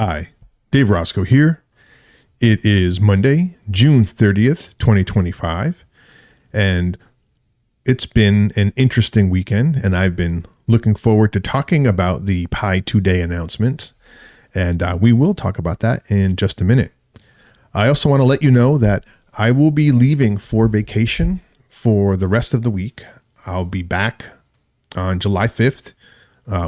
Hi, Dave Roscoe here. It is Monday, June 30th, 2025, and it's been an interesting weekend, and I've been looking forward to talking about the Pi2Day announcements, and we will talk about that in just a minute. I also want to let you know that I will be leaving for vacation for the rest of the week. I'll be back on July 5th,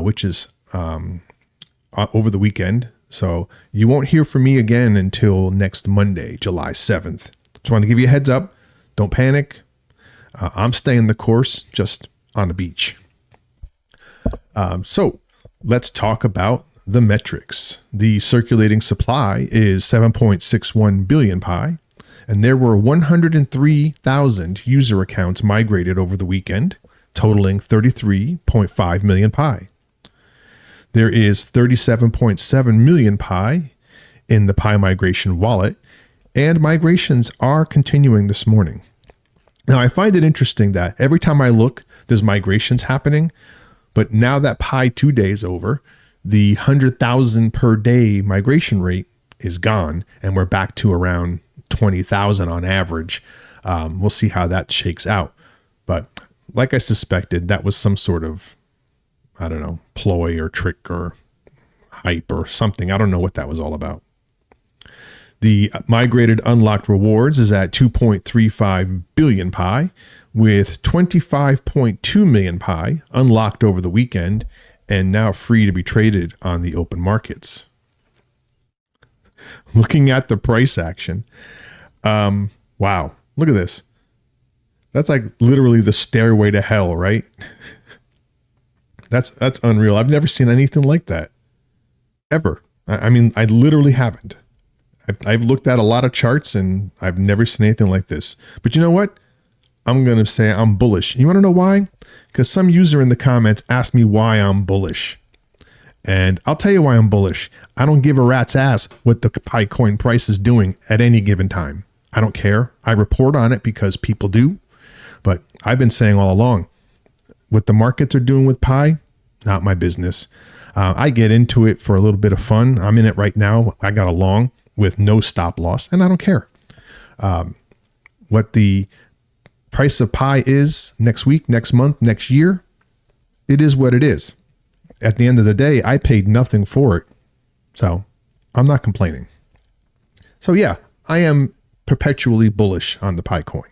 which is over the weekend. So you won't hear from me again until next Monday, July 7th. Just want to give you a heads up. Don't panic. I'm staying the course, just on the beach. So let's talk about the metrics. The circulating supply is 7.61 billion Pi, and there were 103,000 user accounts migrated over the weekend, totaling 33.5 million Pi. There is 37.7 million Pi in the Pi migration wallet, and migrations are continuing this morning. Now, I find it interesting that every time I look, there's migrations happening, but now that Pi2Day is over, the 100,000 per day migration rate is gone, and we're back to around 20,000 on average. We'll see how that shakes out. But like I suspected, that was some sort of, I don't know, ploy or trick or hype or something. I don't know what that was all about. The migrated unlocked rewards is at 2.35 billion Pi, with 25.2 million Pi unlocked over the weekend and now free to be traded on the open markets. Looking at the price action, wow, look at this. That's like literally the stairway to hell, right? That's unreal. I've never seen anything like that, ever. I mean, I literally haven't. I've looked at a lot of charts and I've never seen anything like this. But you know what? I'm going to say I'm bullish. You want to know why? Because some user in the comments asked me why I'm bullish. And I'll tell you why I'm bullish. I don't give a rat's ass what the Pi coin price is doing at any given time. I don't care. I report on it because people do. But I've been saying all along, what the markets are doing with Pi, not my business. I get into it for a little bit of fun. I'm in it right now. I got a long with no stop loss, and I don't care. What the price of Pi is next week, next month, next year, it is what it is. At the end of the day, I paid nothing for it. So I'm not complaining. So yeah, I am perpetually bullish on the Pi coin.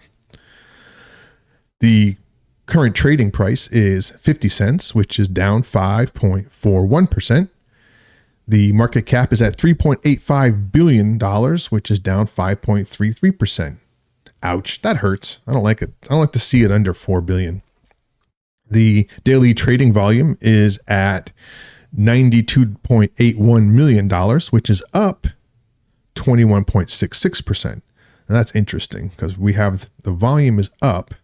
The current trading price is 50 cents, which is down 5.41%. The market cap is at $3.85 billion, which is down 5.33%. Ouch, that hurts. I don't like it. I don't like to see it under 4 billion. The daily trading volume is at $92.81 million, which is up 21.66%. And that's interesting because we have the volume is up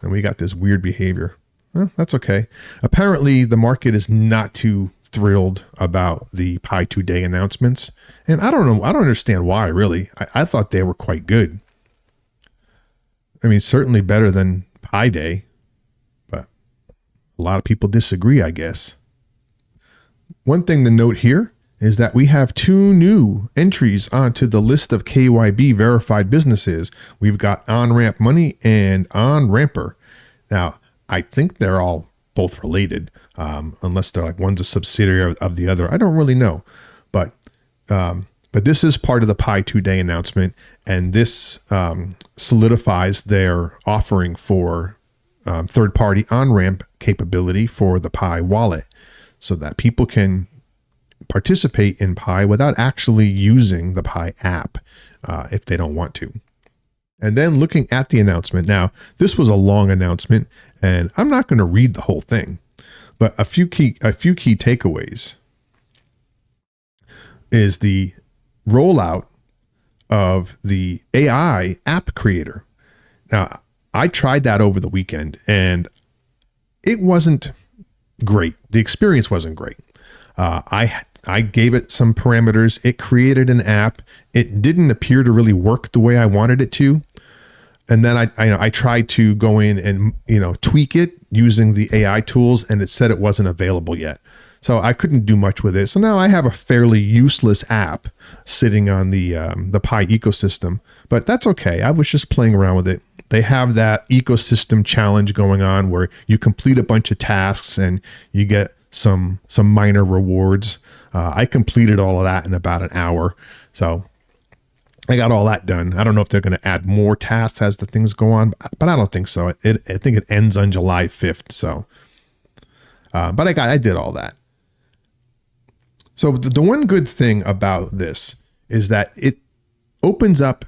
and we got this weird behavior. Well, that's okay. Apparently, the market is not too thrilled about the Pi2Day announcements. And I don't know. I don't understand why, really. I thought they were quite good. I mean, certainly better than Pi Day. But a lot of people disagree, I guess. One thing to note here is that we have 2 new entries onto the list of KYB verified businesses. We've got On-Ramp Money and On-Ramper. Now, I think they're all both related, unless they're like one's a subsidiary of the other. I don't really know, but this is part of the Pi2Day announcement, and this solidifies their offering for third-party on-ramp capability for the Pi wallet, so that people can participate in Pi without actually using the Pi app if they don't want to. And then looking at the announcement, now this was a long announcement, and I'm not going to read the whole thing, but a few key takeaways is the rollout of the AI app creator. Now, I tried that over the weekend, and it wasn't great. The experience wasn't great. I gave it some parameters. It created an app. It didn't appear to really work the way I wanted it to. And then I tried to go in and tweak it using the AI tools, and it said it wasn't available yet. So I couldn't do much with it. So now I have a fairly useless app sitting on the Pi ecosystem, but that's okay. I was just playing around with it. They have that ecosystem challenge going on where you complete a bunch of tasks and you get some minor rewards. I completed all of that in about an hour. So I got all that done. I don't know if they're going to add more tasks as the things go on, but I don't think so. I think it ends on July 5th. So, but I did all that. So the one good thing about this is that it opens up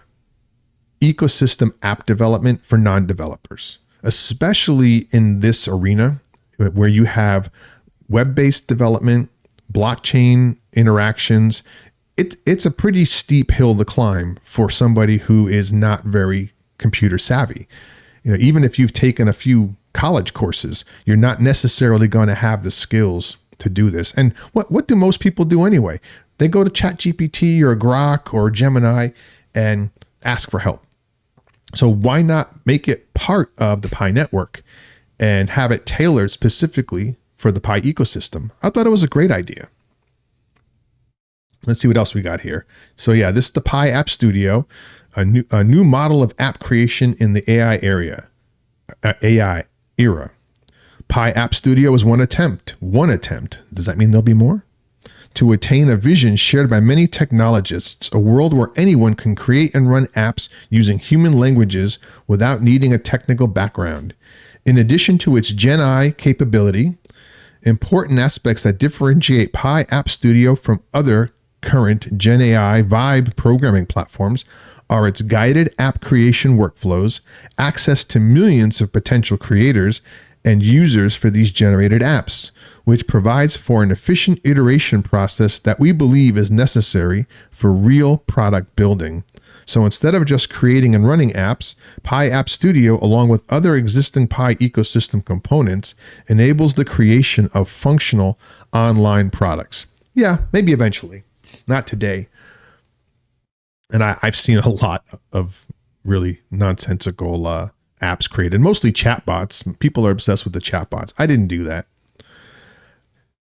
ecosystem app development for non-developers, especially in this arena where you have web-based development, blockchain interactions. It's a pretty steep hill to climb for somebody who is not very computer savvy. Even if you've taken a few college courses, you're not necessarily going to have the skills to do this. And what do most people do anyway? They go to ChatGPT or Grok or Gemini and ask for help. So why not make it part of the Pi network and have it tailored specifically for the Pi ecosystem? I thought it was a great idea. Let's see what else we got here. So yeah, this is the Pi App Studio, a new model of app creation in the AI era. Pi App Studio is one attempt. Does that mean there'll be more? To attain a vision shared by many technologists, a world where anyone can create and run apps using human languages without needing a technical background. In addition to its Gen I capability, important aspects that differentiate Pi App Studio from other current Gen AI Vibe programming platforms are its guided app creation workflows, access to millions of potential creators and users for these generated apps, which provides for an efficient iteration process that we believe is necessary for real product building. So instead of just creating and running apps, Pi App Studio, along with other existing Pi ecosystem components, enables the creation of functional online products. Yeah, maybe eventually. Not today. And I've seen a lot of really nonsensical apps created, mostly chatbots. People are obsessed with the chatbots. I didn't do that.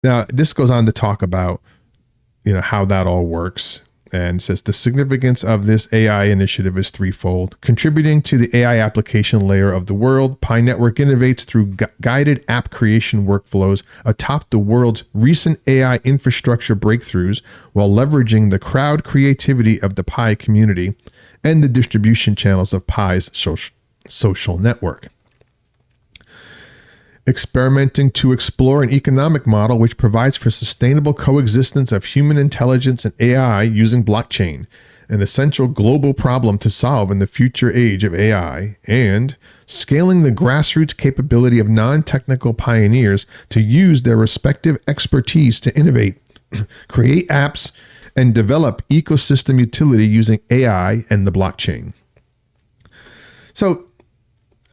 Now, this goes on to talk about, how that all works. And it says the significance of this AI initiative is threefold. Contributing to the AI application layer of the world, Pi Network innovates through guided app creation workflows atop the world's recent AI infrastructure breakthroughs while leveraging the crowd creativity of the Pi community and the distribution channels of Pi's social network. Experimenting to explore an economic model which provides for sustainable coexistence of human intelligence and AI using blockchain, an essential global problem to solve in the future age of AI, and scaling the grassroots capability of non-technical pioneers to use their respective expertise to innovate, create apps, and develop ecosystem utility using AI and the blockchain. So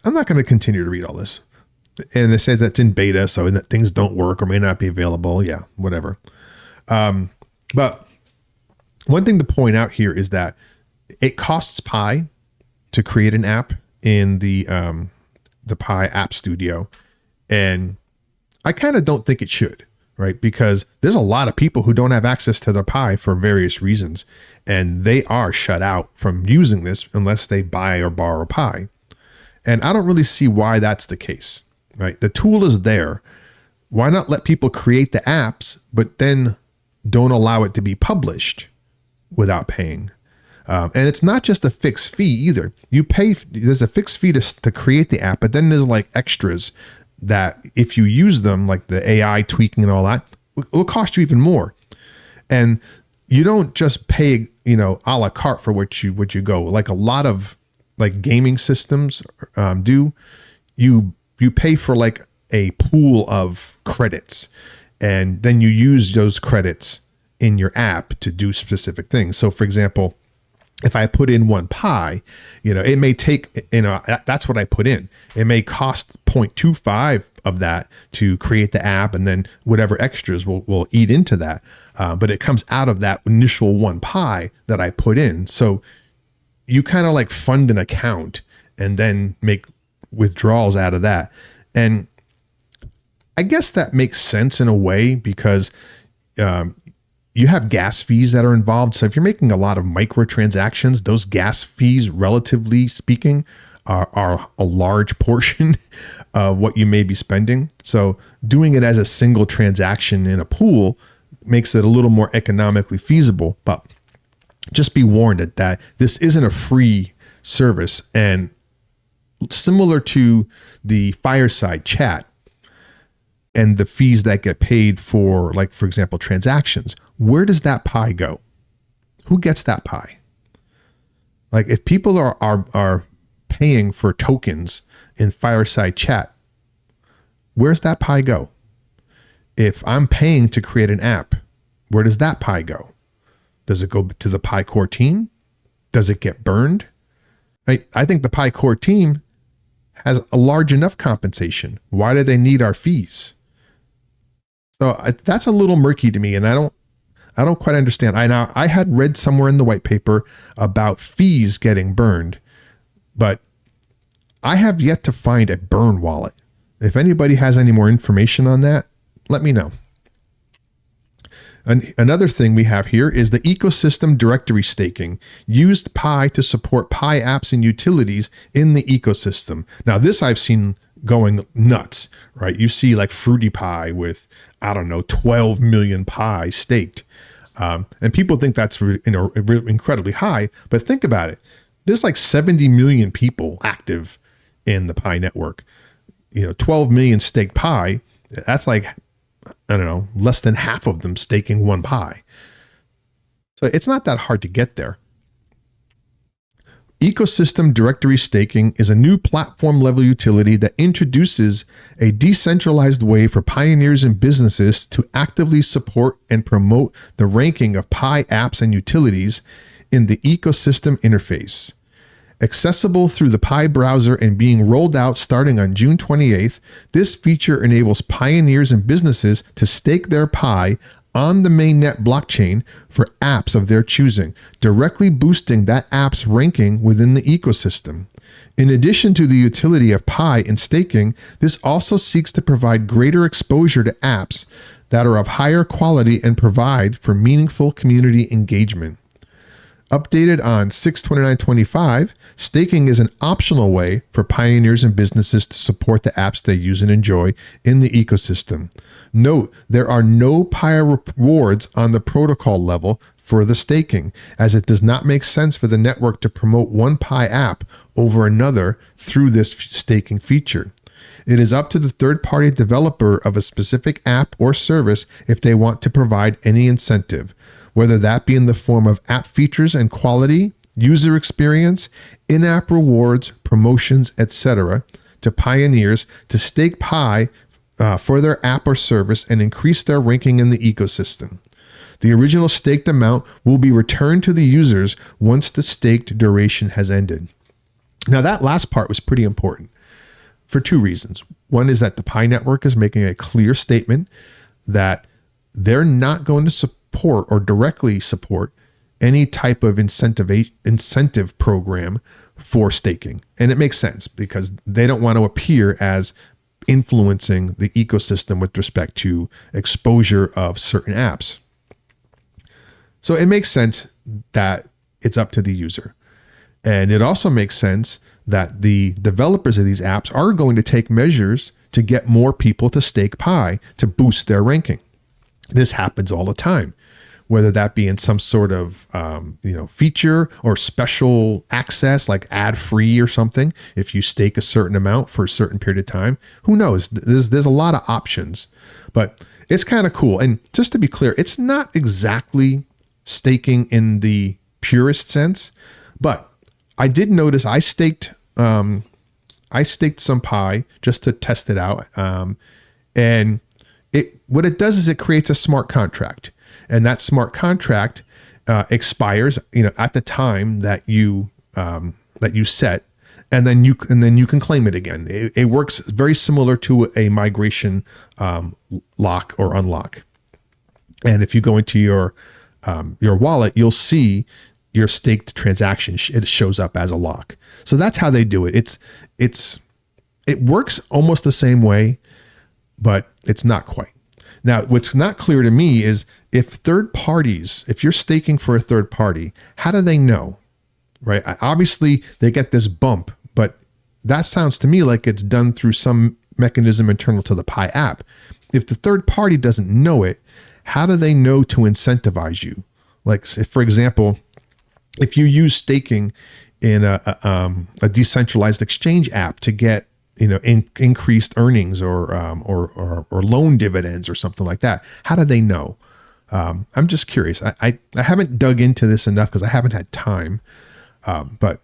I'm not going to continue to read all this. And it says that's in beta, so that things don't work or may not be available. Yeah, whatever. But one thing to point out here is that it costs Pi to create an app in the Pi App Studio. And I kind of don't think it should, right? Because there's a lot of people who don't have access to their Pi for various reasons. And they are shut out from using this unless they buy or borrow Pi. And I don't really see why that's the case. Right? The tool is there. Why not let people create the apps, but then don't allow it to be published without paying? And it's not just a fixed fee either. You pay, there's a fixed fee to create the app, but then there's like extras that if you use them, like the AI tweaking and all that, will cost you even more. And you don't just pay, a la carte for what you go. Like a lot of like gaming systems do. You pay for like a pool of credits, and then you use those credits in your app to do specific things. So for example, if I put in one Pi, it may take, that's what I put in. It may cost 0.25 of that to create the app, and then whatever extras will eat into that. But it comes out of that initial one Pi that I put in. So you kind of like fund an account and then make withdrawals out of that. And I guess that makes sense in a way because you have gas fees that are involved. So if you're making a lot of microtransactions, those gas fees, relatively speaking, are a large portion of what you may be spending. So doing it as a single transaction in a pool makes it a little more economically feasible. But just be warned that this isn't a free service. And similar to the fireside chat and the fees that get paid for, like, for example, transactions, where does that pie go? Who gets that pie? Like, if people are paying for tokens in fireside chat, where's that pie go? If I'm paying to create an app, where does that pie go? Does it go to the Pi core team? Does it get burned? I think the Pi core team has a large enough compensation. Why do they need our fees? So that's a little murky to me, and I don't quite understand. I had read somewhere in the white paper about fees getting burned, but I have yet to find a burn wallet. If anybody has any more information on that, let me know. Another thing we have here is the ecosystem directory staking. Used Pi to support Pi apps and utilities in the ecosystem. Now, this I've seen going nuts, right? You see like Fruity Pi with, 12 million Pi staked. And people think that's incredibly high, but think about it. There's like 70 million people active in the Pi network. 12 million staked Pi, that's like, less than half of them staking one Pi. So it's not that hard to get there. Ecosystem directory staking is a new platform level utility that introduces a decentralized way for pioneers and businesses to actively support and promote the ranking of Pi apps and utilities in the ecosystem interface. Accessible through the Pi browser and being rolled out starting on June 28th, this feature enables pioneers and businesses to stake their Pi on the mainnet blockchain for apps of their choosing, directly boosting that app's ranking within the ecosystem. In addition to the utility of Pi in staking, this also seeks to provide greater exposure to apps that are of higher quality and provide for meaningful community engagement. Updated on 6/29/25, staking is an optional way for pioneers and businesses to support the apps they use and enjoy in the ecosystem. Note, there are no Pi rewards on the protocol level for the staking, as it does not make sense for the network to promote one Pi app over another through this staking feature. It is up to the third-party developer of a specific app or service if they want to provide any incentive, whether that be in the form of app features and quality, user experience, in-app rewards, promotions, etc., to pioneers to stake Pi for their app or service and increase their ranking in the ecosystem. The original staked amount will be returned to the users once the staked duration has ended. Now, that last part was pretty important for two reasons. One is that the Pi network is making a clear statement that they're not going to support or directly support any type of incentive program for staking. And it makes sense because they don't want to appear as influencing the ecosystem with respect to exposure of certain apps. So it makes sense that it's up to the user. And it also makes sense that the developers of these apps are going to take measures to get more people to stake Pi to boost their ranking. This happens all the time, whether that be in some sort of feature or special access, like ad-free or something. If you stake a certain amount for a certain period of time, who knows? There's a lot of options, but it's kind of cool. And just to be clear, it's not exactly staking in the purest sense, but I did notice I staked some Pi just to test it out, and what it does is it creates a smart contract, and that smart contract expires, at the time that you set, and then you can claim it again. It works very similar to a migration lock or unlock. And if you go into your wallet, you'll see your staked transaction. It shows up as a lock. So that's how they do it. It works almost the same way but it's not quite. Now, what's not clear to me is if third parties, if you're staking for a third party, how do they know, right? Obviously, they get this bump, but that sounds to me like it's done through some mechanism internal to the Pi app. If the third party doesn't know it, how do they know to incentivize you? Like, if, for example, if you use staking in a decentralized exchange app to get increased earnings or loan dividends or something like that, how do they know? I'm just curious. I haven't dug into this enough because I haven't had time, but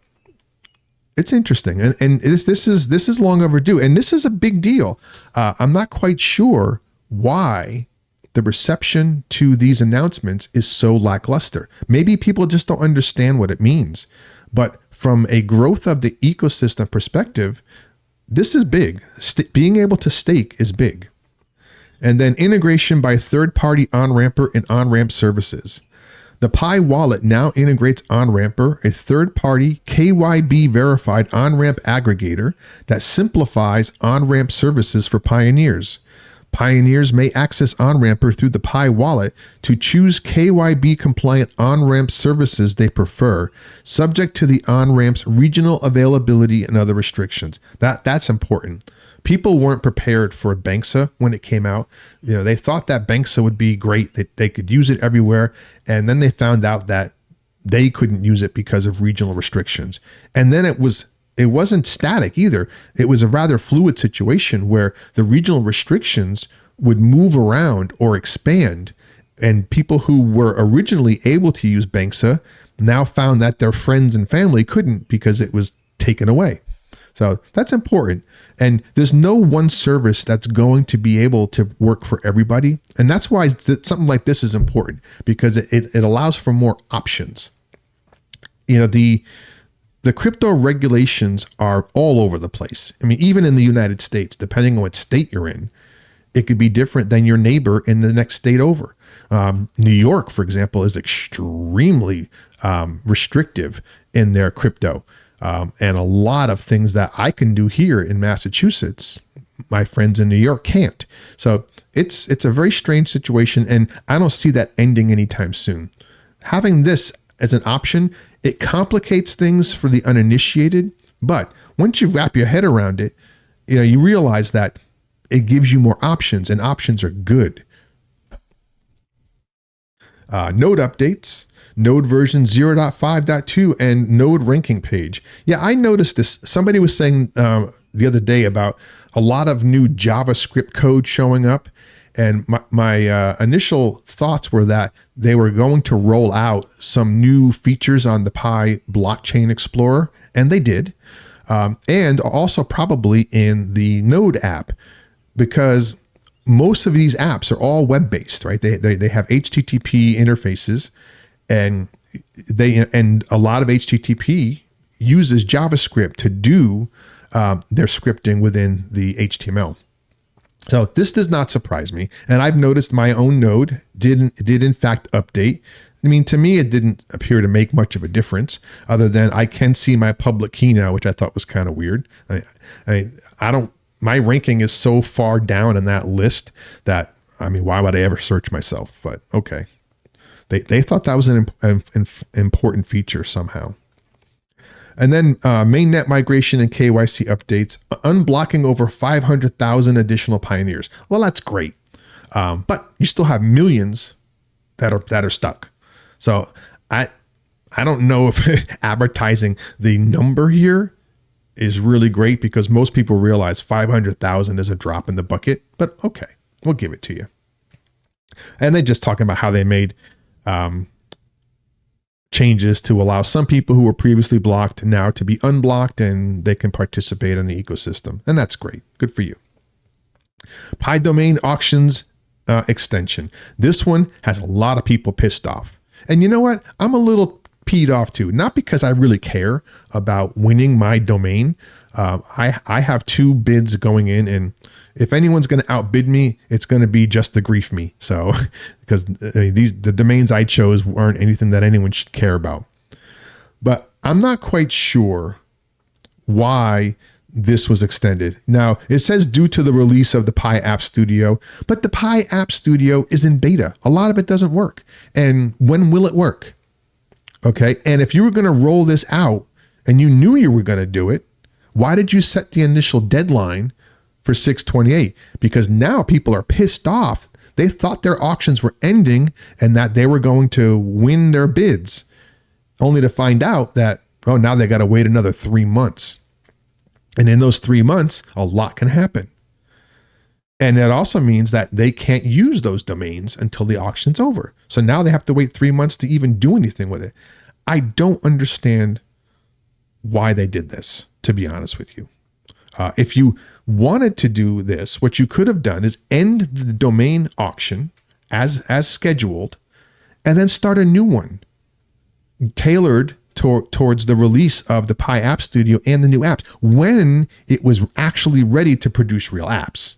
it's interesting, and this is long overdue, and this is a big deal. I'm not quite sure why the reception to these announcements is so lackluster. Maybe people just don't understand what it means, but from a growth of the ecosystem perspective, this is big. Being able to stake is big. And then integration by third-party on-ramper and on-ramp services. The Pi wallet now integrates OnRamper, a third-party KYB-verified on-ramp aggregator that simplifies on-ramp services for pioneers. Pioneers may access OnRamper through the Pi wallet to choose KYB-compliant on-ramp services they prefer, subject to the on-ramp's regional availability and other restrictions. That's important. People weren't prepared for Banksa when it came out. They thought that Banksa would be great, that they could use it everywhere, and then they found out that they couldn't use it because of regional restrictions. And then it wasn't static either. It was a rather fluid situation where the regional restrictions would move around or expand, and people who were originally able to use Banksa now found that their friends and family couldn't because it was taken away. So that's important. And there's no one service that's going to be able to work for everybody. And that's why something like this is important, because it allows for more options. The crypto regulations are all over the place. I mean, even in the United States, depending on what state you're in, it could be different than your neighbor in the next state over. New York, for example, is extremely restrictive in their crypto. And a lot of things that I can do here in Massachusetts, my friends in New York can't. So it's a very strange situation, and I don't see that ending anytime soon. Having this as an option, it complicates things for the uninitiated, but once you wrap your head around it, you realize that it gives you more options, and options are good. Node updates. Node version 0.5.2 and node ranking page. Yeah, I noticed this. Somebody was saying the other day about a lot of new JavaScript code showing up. And my initial thoughts were that they were going to roll out some new features on the Pi blockchain explorer. And they did. And also probably in the Node app, because most of these apps are all web-based, right? They have HTTP interfaces. And a lot of HTTP uses JavaScript to do their scripting within the HTML. So this does not surprise me. And I've noticed my own node did in fact update. I mean, to me, it didn't appear to make much of a difference, other than I can see my public key now, which I thought was kind of weird. My ranking is so far down in that list that, why would I ever search myself? But okay. They thought that was an important feature somehow. And then mainnet migration and KYC updates, unblocking over 500,000 additional pioneers. Well, that's great. But you still have millions that are stuck. So I don't know if advertising the number here is really great, because most people realize 500,000 is a drop in the bucket, but okay, we'll give it to you. And they're just talking about how they made changes to allow some people who were previously blocked now to be unblocked, and they can participate in the ecosystem. And that's great. Good for you. Pi domain auctions extension. This one has a lot of people pissed off. And you know what? I'm a little peed off too. Not because I really care about winning my domain. I have 2 bids going in, and if anyone's going to outbid me, it's going to be just the grief me. So, because the domains I chose aren't anything that anyone should care about. But I'm not quite sure why this was extended. Now, it says due to the release of the Pi App Studio, but the Pi App Studio is in beta. A lot of it doesn't work. And when will it work? Okay. And if you were going to roll this out and you knew you were going to do it, why did you set the initial deadline for 6/28? Because now people are pissed off. They thought their auctions were ending and that they were going to win their bids, only to find out that, oh, now they got to wait another 3 months. And in those 3 months, a lot can happen. And that also means that they can't use those domains until the auction's over. So now they have to wait 3 months to even do anything with it. I don't understand why they did this, to be honest with you. If you wanted to do this, what you could have done is end the domain auction as scheduled, and then start a new one tailored towards the release of the Pi App Studio and the new apps when it was actually ready to produce real apps.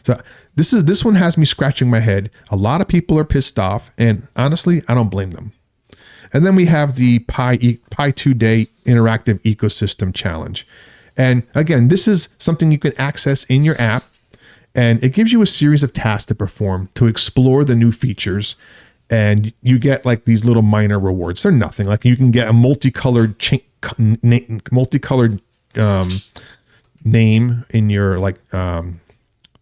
So this one has me scratching my head. A lot of people are pissed off, and honestly, I don't blame them. And then we have the Pi2Day Interactive Ecosystem Challenge. And again, this is something you can access in your app, and it gives you a series of tasks to perform to explore the new features. And you get like these little minor rewards. They're nothing. Like you can get a multicolored name in your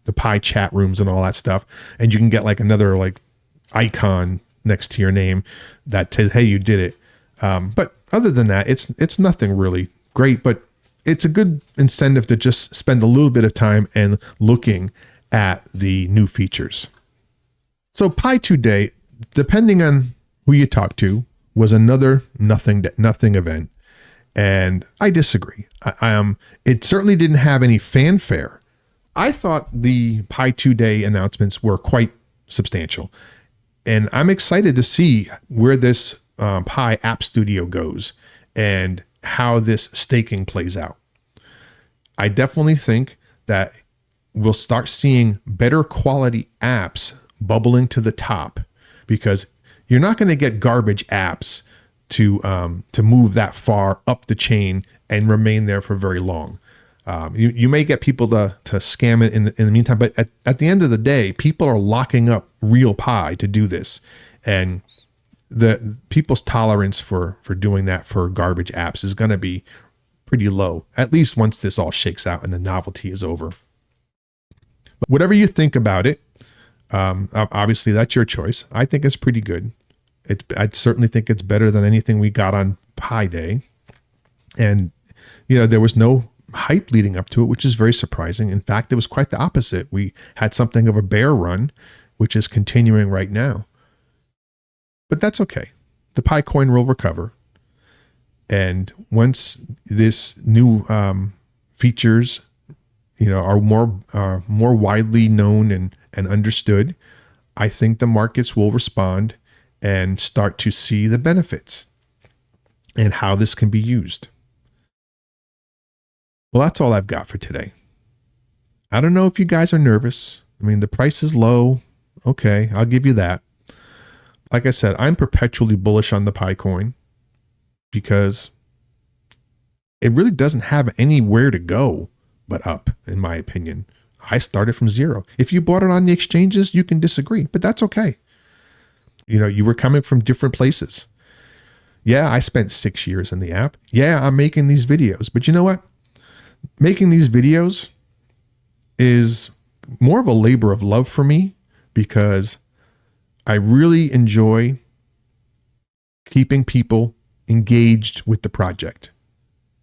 the Pi chat rooms and all that stuff. And you can get like another like icon next to your name that says, hey, you did it. But other than that, it's nothing really great, but it's a good incentive to just spend a little bit of time and looking at the new features. So Pi2Day, depending on who you talk to, was another nothing event. And I disagree. It certainly didn't have any fanfare. I thought the Pi2Day announcements were quite substantial. And I'm excited to see where this Pi App Studio goes and how this staking plays out. I definitely think that we'll start seeing better quality apps bubbling to the top, because you're not going to get garbage apps to move that far up the chain and remain there for very long. You may get people to scam it in the meantime, but at the end of the day, people are locking up real Pi to do this, and the people's tolerance for doing that for garbage apps is going to be pretty low, at least once this all shakes out and the novelty is over. But whatever you think about it, obviously that's your choice. I think it's pretty good. I certainly think it's better than anything we got on Pi Day. And, there was no hype leading up to it, which is very surprising. In fact, it was quite the opposite. We had something of a bear run, which is continuing right now. But that's okay. The Pi coin will recover. And once this new features, are more widely known and understood, I think the markets will respond and start to see the benefits and how this can be used. Well, that's all I've got for today. I don't know if you guys are nervous. I mean, the price is low. Okay, I'll give you that. Like I said, I'm perpetually bullish on the Pi coin because it really doesn't have anywhere to go but up, in my opinion. I started from zero. If you bought it on the exchanges, you can disagree, but that's okay. You were coming from different places. Yeah, I spent 6 years in the app. Yeah, I'm making these videos, but you know what? Making these videos is more of a labor of love for me because I really enjoy keeping people engaged with the project.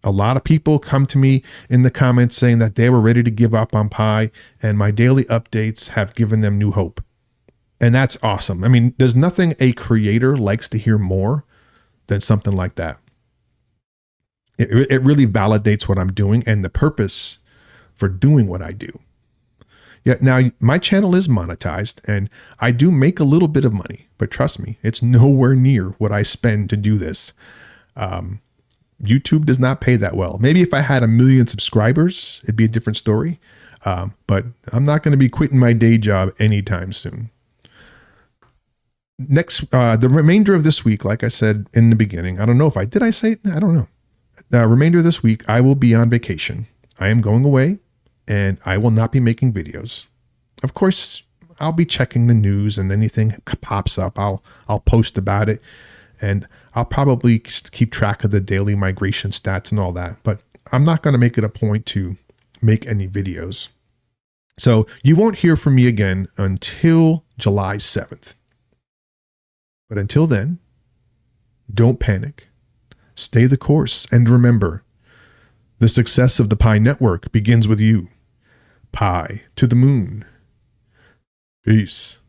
A lot of people come to me in the comments saying that they were ready to give up on Pi, and my daily updates have given them new hope. And that's awesome. I mean, there's nothing a creator likes to hear more than something like that. It really validates what I'm doing and the purpose for doing what I do. Yeah, now my channel is monetized and I do make a little bit of money, but trust me, it's nowhere near what I spend to do this. YouTube does not pay that well. Maybe if I had 1 million subscribers, it'd be a different story. But I'm not going to be quitting my day job anytime soon. The remainder of this week, like I said in the beginning, I don't know if I say it? I don't know. the remainder of this week, I will be on vacation. I am going away and I will not be making videos. Of course, I'll be checking the news, and anything pops up, I'll post about it, and I'll probably keep track of the daily migration stats and all that. But I'm not going to make it a point to make any videos. So you won't hear from me again until July 7th. But until then, don't panic. Stay the course, and remember, the success of the Pi network begins with you. Pi to the moon. Peace.